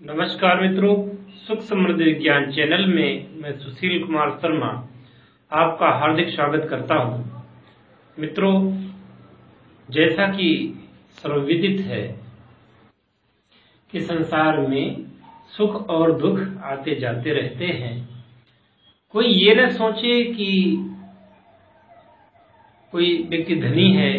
नमस्कार मित्रों, सुख समृद्धि विज्ञान चैनल में मैं सुशील कुमार शर्मा आपका हार्दिक स्वागत करता हूं। मित्रों, जैसा कि सर्वविदित है कि संसार में सुख और दुख आते जाते रहते हैं। कोई ये न सोचे कि कोई व्यक्ति धनी है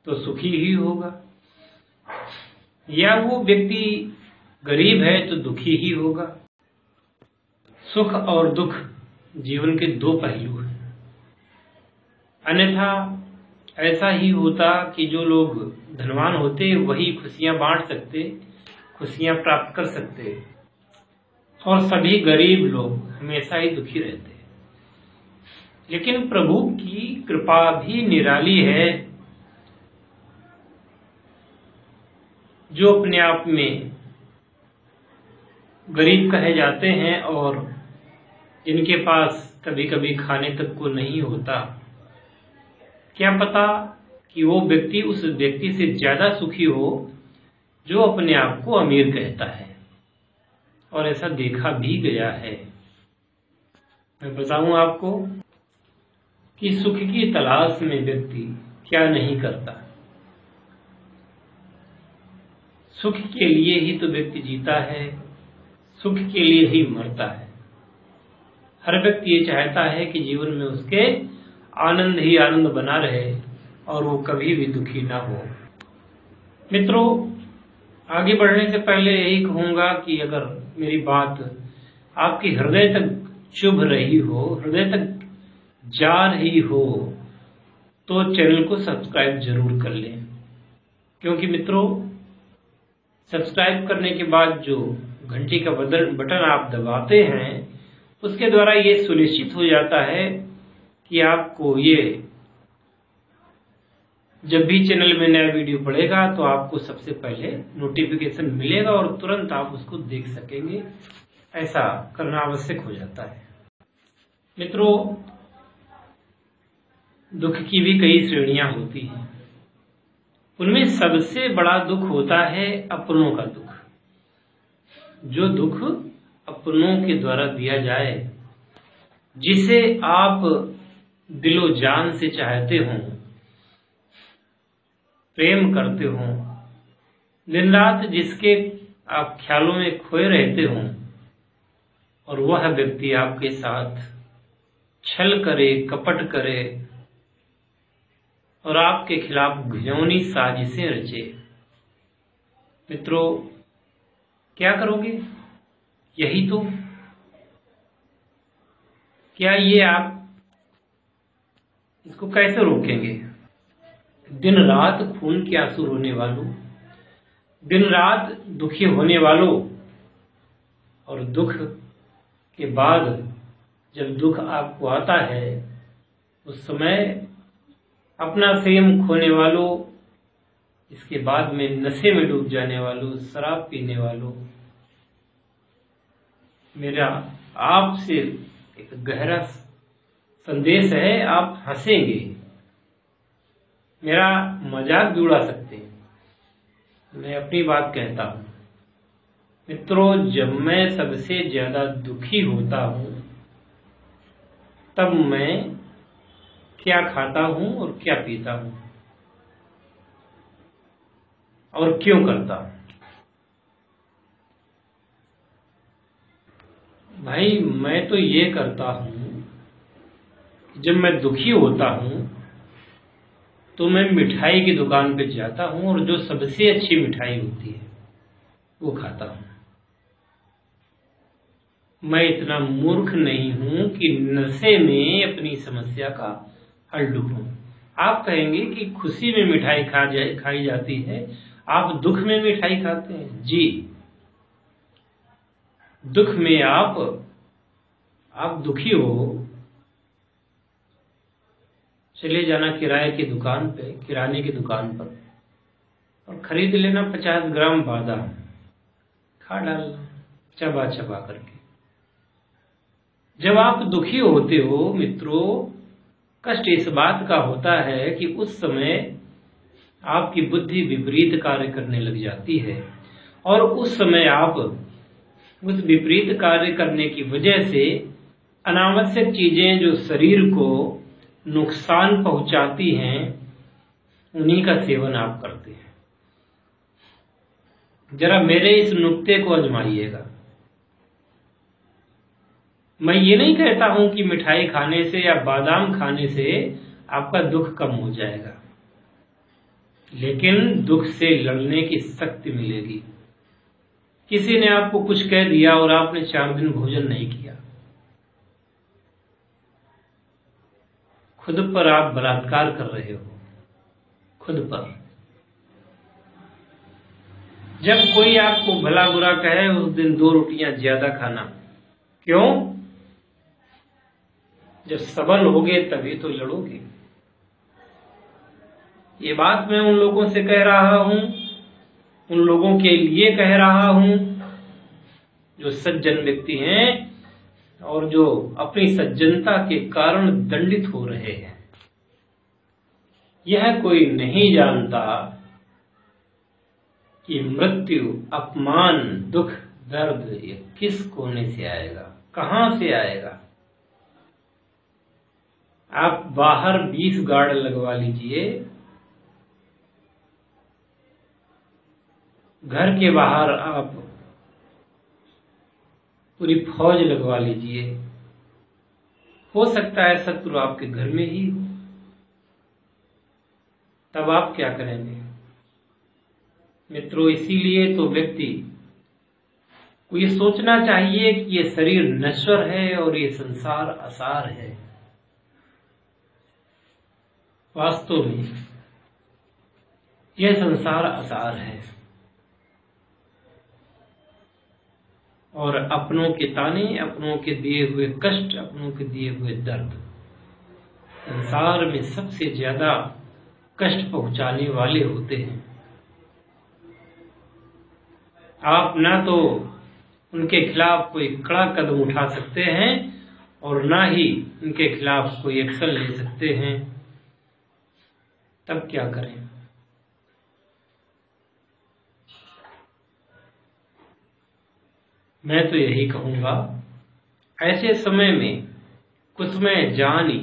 तो सुखी ही होगा, या वो व्यक्ति गरीब है तो दुखी ही होगा। सुख और दुख जीवन के दो पहलू हैं। अन्यथा ऐसा ही होता कि जो लोग धनवान होते वही खुशियां बांट सकते, खुशियां प्राप्त कर सकते, और सभी गरीब लोग हमेशा ही दुखी रहते। लेकिन प्रभु की कृपा भी निराली है, जो अपने आप में गरीब कहे जाते हैं और जिनके पास कभी कभी खाने तक को नहीं होता। क्या पता कि वो व्यक्ति उस व्यक्ति से ज्यादा सुखी हो जो अपने आप को अमीर कहता है, और ऐसा देखा भी गया है। मैं बताऊं आपको कि सुख की तलाश में व्यक्ति क्या नहीं करता। सुख के लिए ही तो व्यक्ति जीता है, सुख के लिए ही मरता है। हर व्यक्ति ये चाहता है कि जीवन में उसके आनंद ही आनंद बना रहे और वो कभी भी दुखी ना हो। मित्रों, आगे बढ़ने से पहले यही कहूंगा कि अगर मेरी बात आपके हृदय तक चुभ रही हो, हृदय तक जा रही हो, तो चैनल को सब्सक्राइब जरूर कर लें। क्योंकि मित्रों, सब्सक्राइब करने के बाद जो घंटी का बटन आप दबाते हैं, उसके द्वारा ये सुनिश्चित हो जाता है कि आपको ये जब भी चैनल में नया वीडियो पड़ेगा तो आपको सबसे पहले नोटिफिकेशन मिलेगा और तुरंत आप उसको देख सकेंगे। ऐसा करना आवश्यक हो जाता है। मित्रों, दुख की भी कई श्रेणियां होती हैं। उनमें सबसे बड़ा दुख होता है अपनों का दुख। जो दुख अपनों के द्वारा दिया जाए, जिसे आप दिलो जान से चाहते हो, प्रेम करते हो, दिन रात जिसके आप ख्यालों में खोए रहते हो, और वह व्यक्ति आपके साथ छल करे, कपट करे और आपके खिलाफ घिनौनी साजिशें रचे। मित्रों, क्या करोगे? यही तो। क्या ये आप इसको कैसे रोकेंगे? दिन रात खून के आंसू रोने वालों, दिन रात दुखी होने वालों, और दुख के बाद जब दुख आपको आता है उस समय अपना संयम खोने वालों, इसके बाद में नशे में डूब जाने वालों, शराब पीने वालों, मेरा आपसे एक गहरा संदेश है। आप हंसेंगे, मेरा मजाक भी उड़ा सकते हैं, मैं अपनी बात कहता हूं। मित्रों, जब मैं सबसे ज्यादा दुखी होता हूं तब मैं क्या खाता हूं और क्या पीता हूं और क्यों करता हूं। भाई, मैं तो ये करता हूं, जब मैं दुखी होता हूं तो मैं मिठाई की दुकान पे जाता हूं और जो सबसे अच्छी मिठाई होती है वो खाता हूं। मैं इतना मूर्ख नहीं हूं कि नशे में अपनी समस्या का हल ढूंढूं। आप कहेंगे कि खुशी में मिठाई खाई जाती है, आप दुख में मिठाई खाते हैं। जी, दुख में आप दुखी हो, चले जाना किराए की दुकान पे, किराने की दुकान पर, और खरीद लेना 50 ग्राम बादाम, खा डालना चबा चबा करके। जब आप दुखी होते हो मित्रों, कष्ट इस बात का होता है कि उस समय आपकी बुद्धि विपरीत कार्य करने लग जाती है और उस समय आप उस विपरीत कार्य करने की वजह से अनावश्यक चीजें जो शरीर को नुकसान पहुंचाती हैं उन्हीं का सेवन आप करते हैं। जरा मेरे इस नुक्ते को आजमाइएगा। मैं ये नहीं कहता हूं कि मिठाई खाने से या बादाम खाने से आपका दुख कम हो जाएगा, लेकिन दुख से लड़ने की शक्ति मिलेगी। किसी ने आपको कुछ कह दिया और आपने 4 दिन भोजन नहीं किया, खुद पर आप बलात्कार कर रहे हो, खुद पर। जब कोई आपको भला बुरा कहे उस दिन 2 रोटियां ज्यादा खाना। क्यों? जब सबल होगे तभी तो लड़ोगे। ये बात मैं उन लोगों से कह रहा हूं, उन लोगों के लिए कह रहा हूं जो सज्जन व्यक्ति हैं और जो अपनी सज्जनता के कारण दंडित हो रहे हैं। यह कोई नहीं जानता कि मृत्यु, अपमान, दुख, दर्द ये किस कोने से आएगा, कहां से आएगा। आप बाहर 20 गार्ड लगवा लीजिए, घर के बाहर आप पूरी फौज लगवा लीजिए, हो सकता है शत्रु आपके घर में ही हो। तब आप क्या करेंगे? मित्रों, इसीलिए तो व्यक्ति को ये सोचना चाहिए कि ये शरीर नश्वर है और ये संसार असार है। वास्तव में यह संसार असार है और अपनों के ताने, अपनों के दिए हुए कष्ट, अपनों के दिए हुए दर्द संसार में सबसे ज्यादा कष्ट पहुंचाने वाले होते हैं। आप ना तो उनके खिलाफ कोई कड़ा कदम उठा सकते हैं और ना ही उनके खिलाफ कोई एक्शन ले सकते हैं। तब क्या करें? मैं तो यही कहूंगा, ऐसे समय में कुसमय जानी,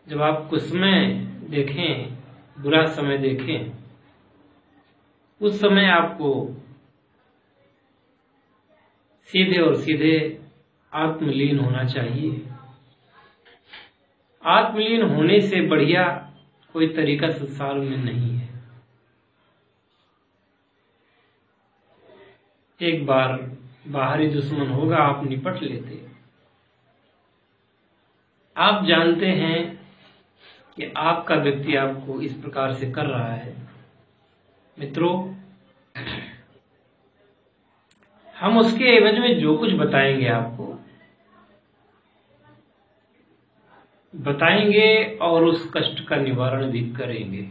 जब आप कुसमय देखें, बुरा समय देखें, उस समय आपको सीधे और सीधे आत्मलीन होना चाहिए। आत्मलीन होने से बढ़िया कोई तरीका संसार में नहीं है। एक बार बाहरी दुश्मन होगा, आप निपट लेते। आप जानते हैं कि आपका व्यक्ति आपको इस प्रकार से कर रहा है। मित्रों, हम उसके एवज में जो कुछ बताएंगे आपको बताएंगे और उस कष्ट का निवारण भी करेंगे,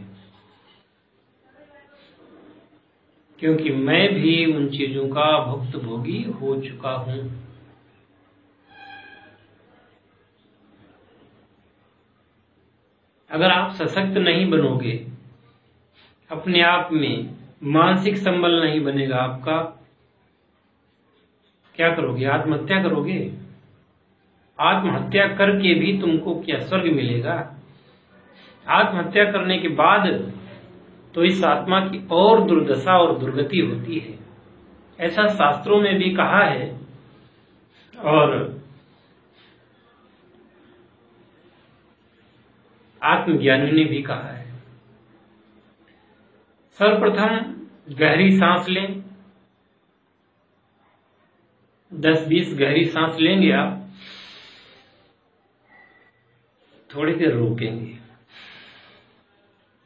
क्योंकि मैं भी उन चीजों का भुक्तभोगी हो चुका हूं। अगर आप सशक्त नहीं बनोगे, अपने आप में मानसिक संबल नहीं बनेगा आपका, क्या करोगे? आत्महत्या करोगे। आत्महत्या करके भी तुमको क्या स्वर्ग मिलेगा? आत्महत्या करने के बाद तो इस आत्मा की और दुर्दशा और दुर्गति होती है। ऐसा शास्त्रों में भी कहा है और आत्मज्ञानी ने भी कहा है। सर्वप्रथम गहरी सांस लें, 10-20 गहरी सांस लेंगे आप, थोड़ी देर रोकेंगे,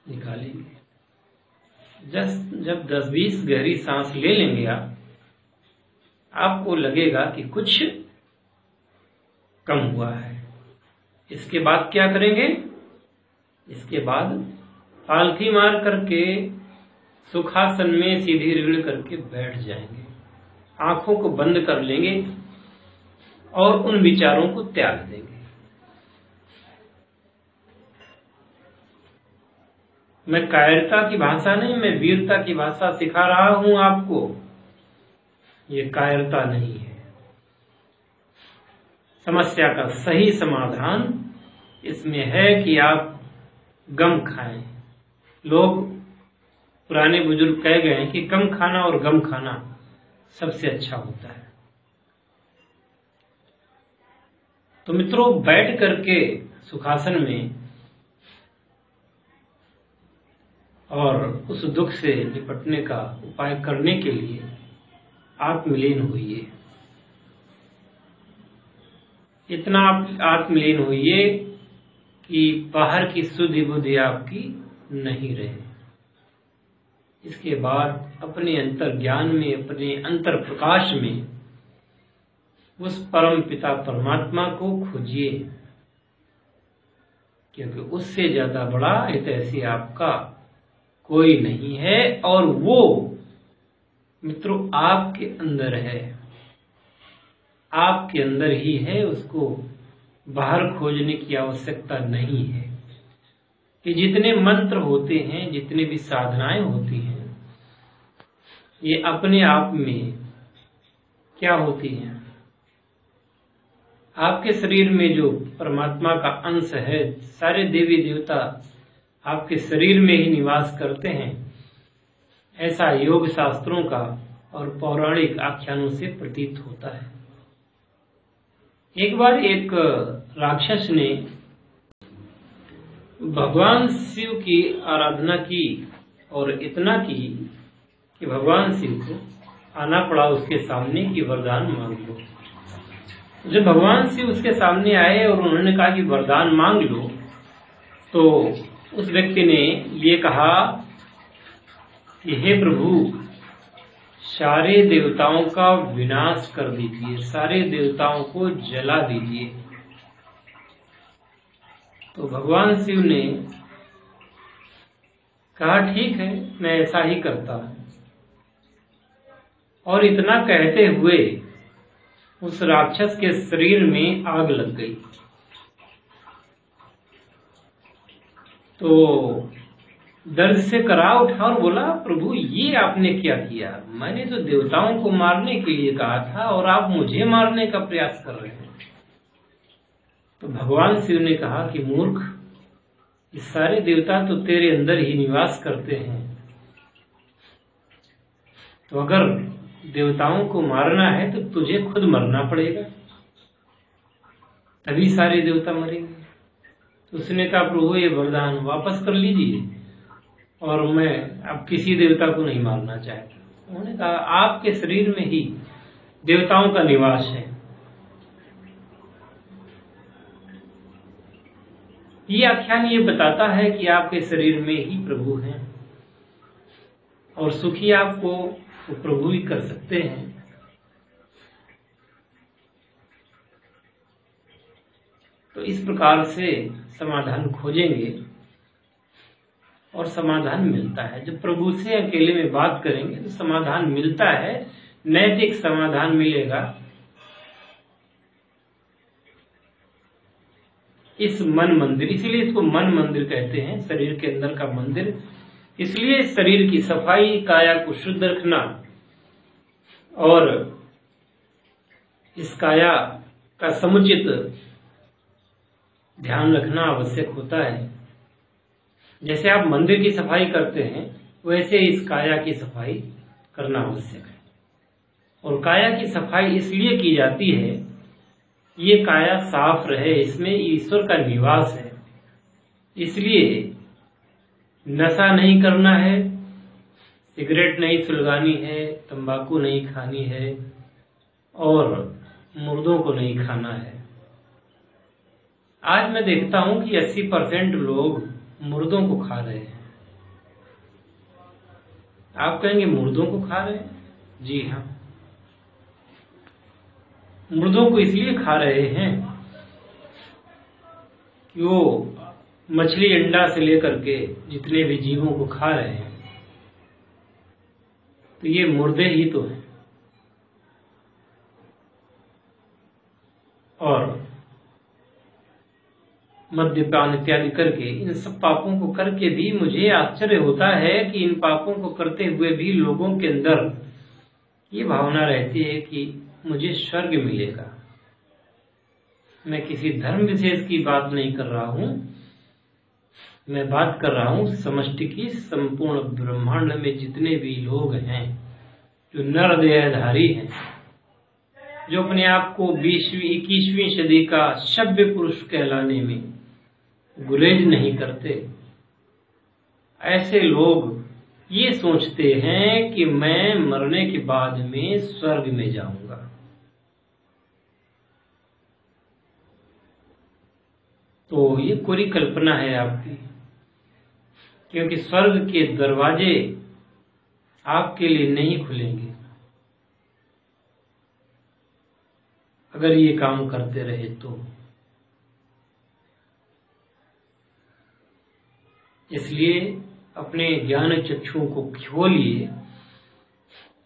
निकालेंगे। जब 10-20 गहरी सांस ले लेंगे आप, आपको लगेगा कि कुछ कम हुआ है। इसके बाद क्या करेंगे? इसके बाद पालथी मार करके सुखासन में सीधी रीढ़ करके बैठ जाएंगे, आंखों को बंद कर लेंगे और उन विचारों को त्याग देंगे। मैं कायरता की भाषा नहीं, मैं वीरता की भाषा सिखा रहा हूं आपको। ये कायरता नहीं है। समस्या का सही समाधान इसमें है कि आप गम खाएं। लोग, पुराने बुजुर्ग कह गए हैं कि कम खाना और गम खाना सबसे अच्छा होता है। तो मित्रों, बैठ करके सुखासन में और उस दुख से निपटने का उपाय करने के लिए आत्मलीन होइए। इतना आप आत्मलीन होइए कि बाहर की सुधि बुद्धि आपकी नहीं रहे। इसके बाद अपने अंतर ज्ञान में, अपने अंतर प्रकाश में उस परम पिता परमात्मा को खोजिए, क्योंकि उससे ज्यादा बड़ा हितैषी आपका कोई नहीं है। और वो मित्रों आपके अंदर है, आपके अंदर ही है। उसको बाहर खोजने की आवश्यकता नहीं है। कि जितने मंत्र होते हैं, जितने भी साधनाएं होती हैं, ये अपने आप में क्या होती हैं? आपके शरीर में जो परमात्मा का अंश है, सारे देवी देवता आपके शरीर में ही निवास करते हैं, ऐसा योग शास्त्रों का और पौराणिक आख्यानों से प्रतीत होता है। एक बार एक राक्षस ने भगवान शिव की आराधना की और इतना की कि भगवान शिव को आना पड़ा उसके सामने कि वरदान मांग लो। जब भगवान शिव उसके सामने आए और उन्होंने कहा कि वरदान मांग लो, तो उस व्यक्ति ने ये कहा कि हे प्रभु, सारे देवताओं का विनाश कर दीजिए, सारे देवताओं को जला दीजिए। तो भगवान शिव ने कहा ठीक है, मैं ऐसा ही करता हूं। और इतना कहते हुए उस राक्षस के शरीर में आग लग गई। तो दर्द से करा उठा और बोला, प्रभु ये आपने क्या किया? मैंने तो देवताओं को मारने के लिए कहा था और आप मुझे मारने का प्रयास कर रहे हैं। तो भगवान शिव ने कहा कि मूर्ख, ये सारे देवता तो तेरे अंदर ही निवास करते हैं। तो अगर देवताओं को मारना है तो तुझे खुद मरना पड़ेगा, तभी सारे देवता मरेंगे। तो उसने कहा, प्रभु ये वरदान वापस कर लीजिए और मैं अब किसी देवता को नहीं मारना चाहता। उन्होंने कहा, आपके शरीर में ही देवताओं का निवास है। ये आख्यान ये बताता है कि आपके शरीर में ही प्रभु हैं और सुखी आपको वो प्रभु ही कर सकते हैं। तो इस प्रकार से समाधान खोजेंगे और समाधान मिलता है। जब प्रभु से अकेले में बात करेंगे तो समाधान मिलता है, नैतिक समाधान मिलेगा। इस मन मंदिर, इसीलिए इसको मन मंदिर कहते हैं, शरीर के अंदर का मंदिर। इसलिए शरीर की सफाई, काया को शुद्ध रखना और इस काया का समुचित ध्यान रखना आवश्यक होता है। जैसे आप मंदिर की सफाई करते हैं, वैसे इस काया की सफाई करना आवश्यक है। और काया की सफाई इसलिए की जाती है, ये काया साफ रहे, इसमें ईश्वर का निवास है। इसलिए नशा नहीं करना है, सिगरेट नहीं सुलगानी है, तंबाकू नहीं खानी है और मुर्दों को नहीं खाना है। आज मैं देखता हूं कि 80% लोग मुर्दों को खा रहे हैं। आप कहेंगे मुर्दों को खा रहे हैं? जी हाँ, मुर्दों को इसलिए खा रहे हैं कि वो मछली अंडा से लेकर के जितने भी जीवों को खा रहे हैं, तो ये मुर्दे ही तो हैं। और मद्यपान इत्यादि करके, इन सब पापों को करके भी मुझे आश्चर्य होता है कि इन पापों को करते हुए भी लोगों के अंदर ये भावना रहती है कि मुझे स्वर्ग मिलेगा। मैं किसी धर्म विशेष की बात नहीं कर रहा हूं, मैं बात कर रहा हूं समष्टि की। संपूर्ण ब्रह्मांड में जितने भी लोग हैं जो नर देहधारी हैं, जो अपने आप को 20वीं 21वीं सदी का सभ्य पुरुष कहलाने में गुरेज नहीं करते, ऐसे लोग ये सोचते हैं कि मैं मरने के बाद में स्वर्ग में जाऊंगा। तो ये कोरी कल्पना है आपकी, क्योंकि स्वर्ग के दरवाजे आपके लिए नहीं खुलेंगे अगर ये काम करते रहे तो। इसलिए अपने ज्ञान चक्षुओं को खोलिए,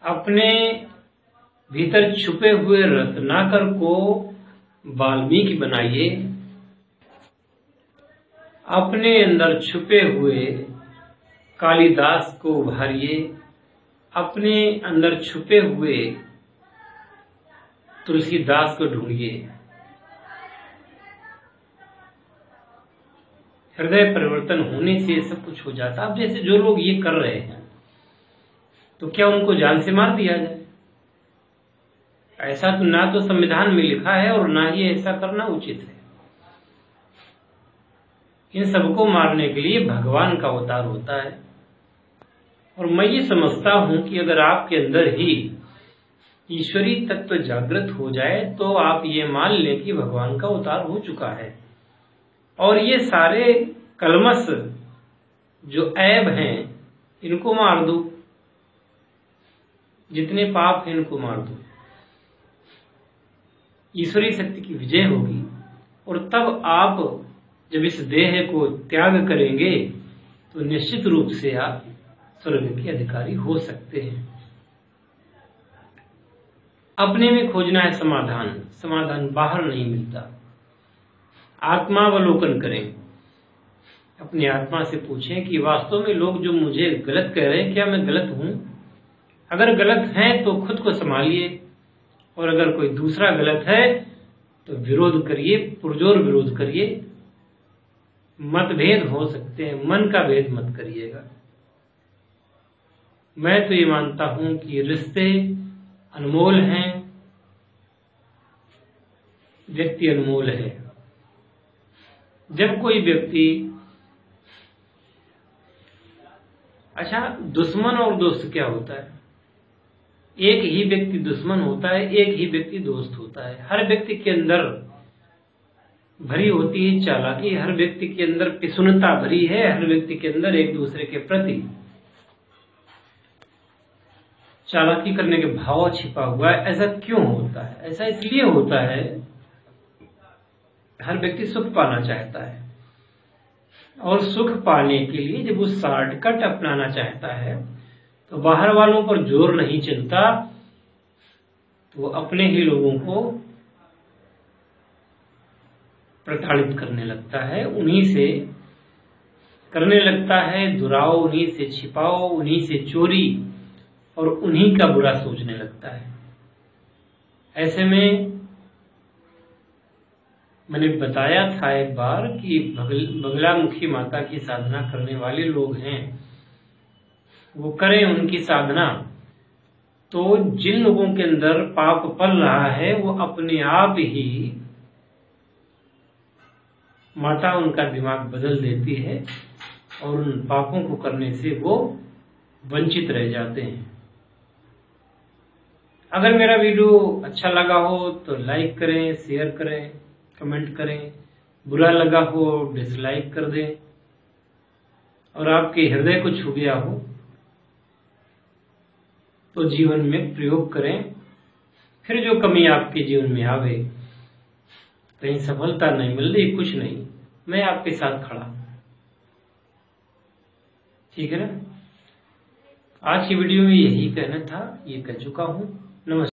अपने भीतर छुपे हुए रत्नाकर को वाल्मीकि बनाइए, अपने अंदर छुपे हुए कालिदास को उभारिए, अपने अंदर छुपे हुए तुलसीदास को ढूंढिए। हृदय परिवर्तन होने से सब कुछ हो जाता। अब जैसे जो लोग ये कर रहे हैं, तो क्या उनको जान से मार दिया जाए? ऐसा तो ना तो संविधान में लिखा है और ना ही ऐसा करना उचित है। इन सबको मारने के लिए भगवान का अवतार होता है। और मैं ये समझता हूं कि अगर आपके अंदर ही ईश्वरीय तत्व जागृत हो जाए तो आप ये मान लें कि भगवान का अवतार हो चुका है। और ये सारे कलमश जो ऐब हैं इनको मार दो, जितने पाप हैं इनको मार दो, ईश्वरीय शक्ति की विजय होगी। और तब आप जब इस देह को त्याग करेंगे तो निश्चित रूप से आप स्वर्ग के अधिकारी हो सकते हैं। अपने में खोजना है समाधान, समाधान बाहर नहीं मिलता। आत्मावलोकन करें, अपनी आत्मा से पूछें कि वास्तव में लोग जो मुझे गलत कह रहे हैं, क्या मैं गलत हूं? अगर गलत हैं तो खुद को संभालिए, और अगर कोई दूसरा गलत है तो विरोध करिए, पुरजोर विरोध करिए। मतभेद हो सकते हैं, मन का भेद मत करिएगा। मैं तो ये मानता हूं कि रिश्ते अनमोल हैं, व्यक्ति अनमोल है। जब कोई व्यक्ति, अच्छा दुश्मन और दोस्त क्या होता है? एक ही व्यक्ति दुश्मन होता है, एक ही व्यक्ति दोस्त होता है। हर व्यक्ति के अंदर भरी होती है चालाकी, हर व्यक्ति के अंदर पिसुनता भरी है, हर व्यक्ति के अंदर एक दूसरे के प्रति चालाकी करने के भाव छिपा हुआ है। ऐसा क्यों होता है? ऐसा इसलिए होता है, हर व्यक्ति सुख पाना चाहता है, और सुख पाने के लिए जब वो शॉर्टकट अपनाना चाहता है तो बाहर वालों पर जोर नहीं चलता, तो वो अपने ही लोगों को प्रताड़ित करने लगता है, उन्हीं से करने लगता है दुराव, उन्हीं से छिपाओ, उन्हीं से चोरी, और उन्हीं का बुरा सोचने लगता है। ऐसे में मैंने बताया था एक बार कि बगलामुखी माता की साधना करने वाले लोग हैं, वो करें उनकी साधना, तो जिन लोगों के अंदर पाप पल रहा है वो अपने आप ही माता उनका दिमाग बदल देती है और उन पापों को करने से वो वंचित रह जाते हैं। अगर मेरा वीडियो अच्छा लगा हो तो लाइक करें, शेयर करें, कमेंट करें। बुरा लगा हो डिसलाइक कर दें। और आपके हृदय को छू गया हो तो जीवन में प्रयोग करें। फिर जो कमी आपके जीवन में आवे, कहीं सफलता नहीं मिल रही, कुछ नहीं, मैं आपके साथ खड़ा हूं। ठीक है ना? आज की वीडियो में यही कहना था, ये कह चुका हूं। नमस्कार।